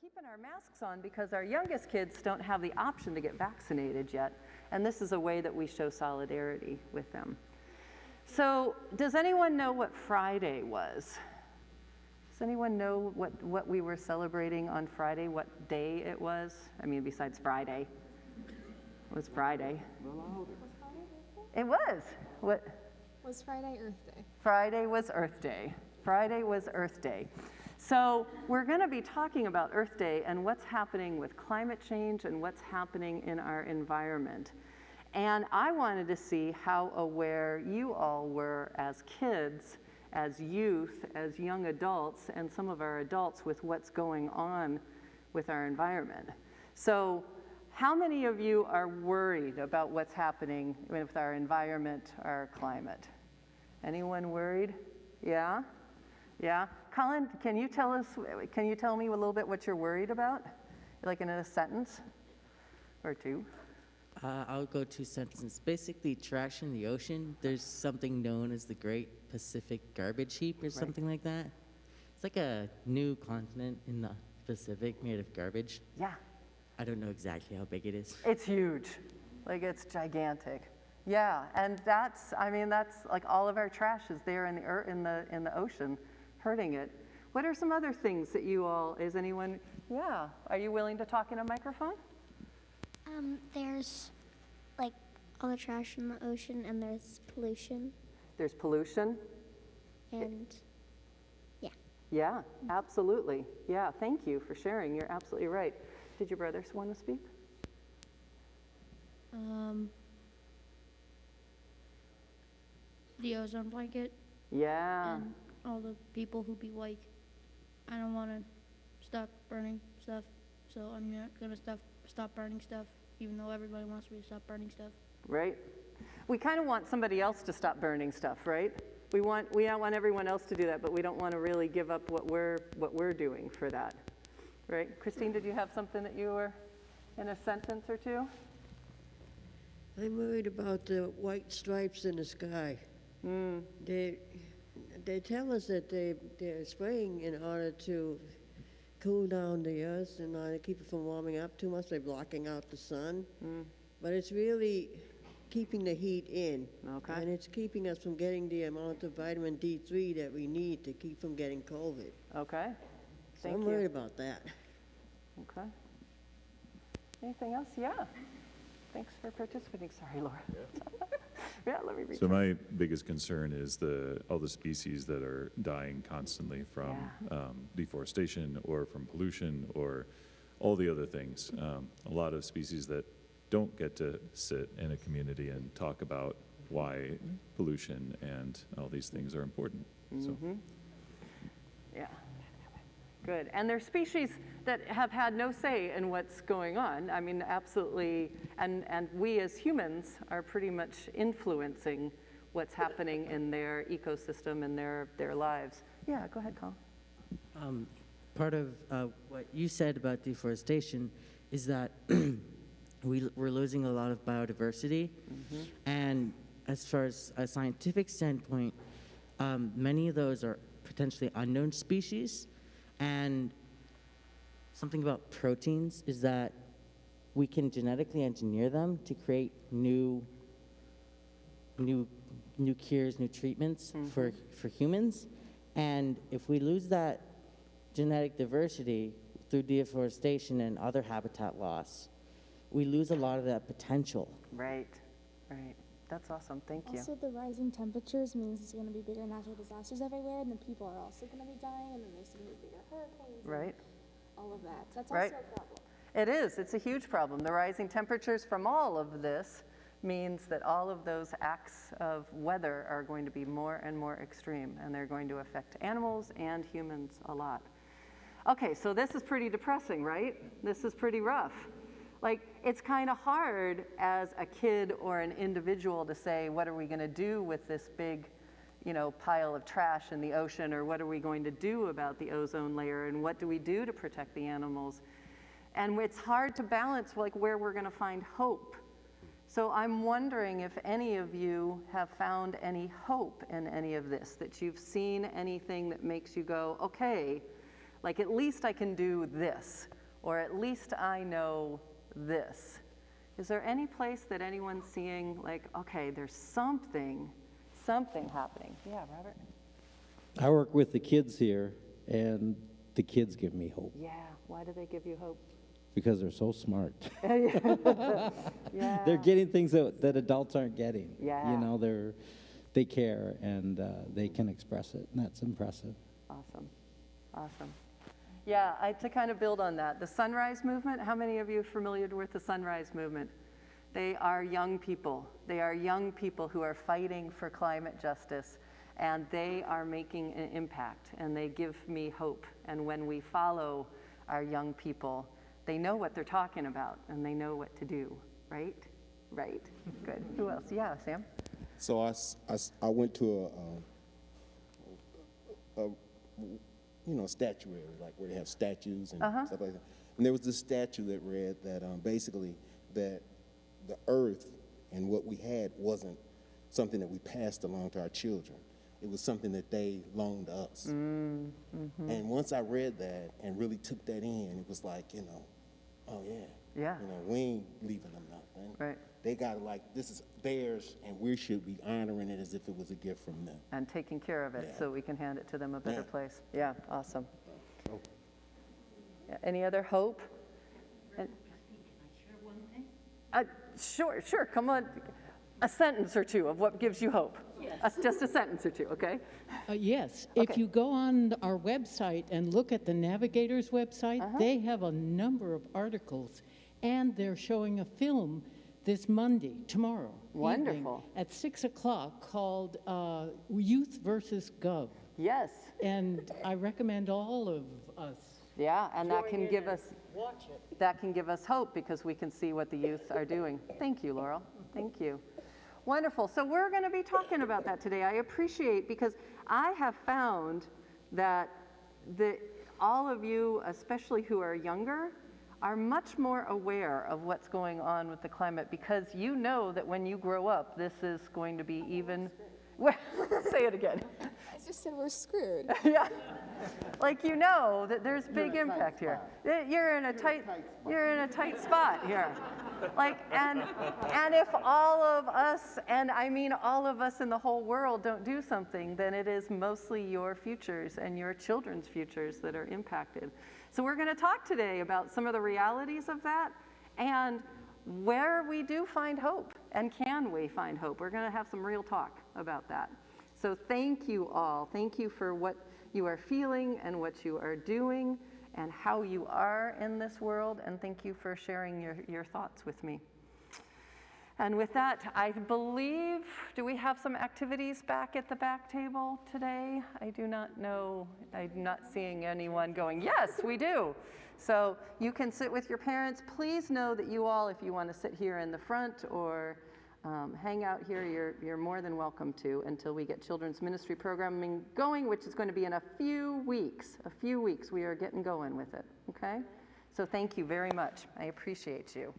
keeping our masks on because our youngest kids don't have the option to get vaccinated yet, and this is a way that we show solidarity with them. So, does anyone know what Friday was? Does anyone know what we were celebrating on Friday, what day it was? I mean, besides Friday. It was Friday. It was. What? Was Friday Earth Day? Friday was Earth Day. Friday was Earth Day. So we're going to be talking about Earth Day and what's happening with climate change and what's happening in our environment. And I wanted to see how aware you all were as kids, as youth, as young adults, and some of our adults with what's going on with our environment. So how many of you are worried about what's happening with our environment, our climate? Anyone worried? Yeah? Yeah? Colin, can you tell me a little bit what you're worried about? Like in a sentence or two? I'll go 2 sentences. Basically, trash in the ocean, there's something known as the Great Pacific Garbage Heap or something like that. It's like a new continent in the Pacific made of garbage. Yeah. I don't know exactly how big it is. It's huge. Like, it's gigantic. Yeah, and that's like all of our trash is there in the ocean, hurting it. What are some other things that you all, is anyone, yeah, are you willing to talk in a microphone? There's like all the trash in the ocean, and there's pollution. There's pollution. And yeah. Yeah, absolutely. Yeah, thank you for sharing. You're absolutely right. Did your brothers want to speak? The ozone blanket. Yeah. And all the people who be like, I don't want to stop burning stuff, so I'm not going to stop burning stuff, even though everybody wants me to stop burning stuff. Right. We kind of want somebody else to stop burning stuff, right? We don't want everyone else to do that, but we don't want to really give up what we're doing for that. Right? Christine, did you have something that you were in a sentence or two? I'm worried about the white stripes in the sky. They tell us that they're spraying in order to cool down the earth, in order to keep it from warming up too much. They're blocking out the sun. But it's really keeping the heat in. Okay. And it's keeping us from getting the amount of vitamin D3 that we need to keep from getting COVID. Okay. So Thank I'm you. worried about that. Okay. Anything else? Yeah. Thanks for participating. Sorry, Laura. Yeah, let me read. So my biggest concern is all the species that are dying constantly from deforestation or from pollution or all the other things. A lot of species that don't get to sit in a community and talk about why pollution and all these things are important. So. Yeah. Good. And there's species that have had no say in what's going on. I mean, absolutely. And we as humans are pretty much influencing what's happening in their ecosystem and their lives. Yeah, go ahead, Colin. Part of what you said about deforestation is that we're losing a lot of biodiversity. And as far as a scientific standpoint, many of those are potentially unknown species. And something about proteins is that we can genetically engineer them to create new cures, new treatments for humans. And if we lose that genetic diversity through deforestation and other habitat loss, we lose a lot of that potential. Right, right. That's awesome. Thank you. Also, the rising temperatures means there's going to be bigger natural disasters everywhere, and the people are also going to be dying, and then there's going to be bigger hurricanes. Right. All of that. So that's Right. also a problem. It is. It's a huge problem. The rising temperatures from all of this means that all of those acts of weather are going to be more and more extreme, and they're going to affect animals and humans a lot. Okay, so this is pretty depressing, right? This is pretty rough. Like, it's kind of hard as a kid or an individual to say, what are we going to do with this big, pile of trash in the ocean, or what are we going to do about the ozone layer, and what do we do to protect the animals? And it's hard to balance, like, where we're going to find hope. So I'm wondering if any of you have found any hope in any of this, that you've seen anything that makes you go, okay, Like, at least I can do this, or at least I know this. Is there any place that anyone's seeing, like, okay, there's something happening? Yeah, Robert? I work with the kids here, and the kids give me hope Yeah, why do they give you hope? because they're so smart. Yeah. They're getting things that adults aren't getting. Yeah. You know, they care, and they can express it, and that's impressive. Awesome, awesome. Yeah, to kind of build on that, the Sunrise Movement, how many of you are familiar with the Sunrise Movement? They are young people. They are young people who are fighting for climate justice, and they are making an impact, and they give me hope. And when we follow our young people, they know what they're talking about, and they know what to do, right? Right, good. Who else? Yeah, Sam? So I went to a statuary, like where they have statues and stuff like that. And there was this statue that read that basically that the earth and what we had wasn't something that we passed along to our children. It was something that they loaned us. And once I read that and really took that in, it was like, oh yeah. We ain't leaving them nothing. Right. They got it like, this is theirs, and we should be honoring it as if it was a gift from them. And taking care of it Yeah. so we can hand it to them a better Yeah. place. Yeah, awesome. Yeah, any other hope? And, sure, come on. A sentence or two of what gives you hope. Yes. Just a sentence or two, okay? Yes, Okay. if you go on our website and look at the Navigator's website, they have a number of articles, and they're showing a film this Monday, tomorrow Wonderful. evening at 6 o'clock called Youth versus Gov. Yes. And I recommend all of us. Yeah, and that can give us hope because we can see what the youth are doing. Thank you, Laurel. Thank you. Wonderful. So we're going to be talking about that today. I appreciate, because I have found that all of you, especially who are younger, are much more aware of what's going on with the climate, because you know that when you grow up, this is going to be even. Well, say it again. I just said we're screwed. Yeah. Like, you know that there's big impact here. You're in a tight spot here. Like, and if all of us, and I mean all of us in the whole world, don't do something, then it is mostly your futures and your children's futures that are impacted. So we're going to talk today about some of the realities of that and where we do find hope, and can we find hope. We're going to have some real talk about that. So thank you all. Thank you for what you are feeling and what you are doing and how you are in this world, and thank you for sharing your thoughts with me. And with that, I believe, do we have some activities back at the back table today? I do not know. I'm not seeing anyone going, yes, we do. So you can sit with your parents. Please know that you all, if you want to sit here in the front or hang out here, you're more than welcome to, until we get children's ministry programming going, which is going to be in a few weeks. We are getting going with it, okay? So thank you very much. I appreciate you.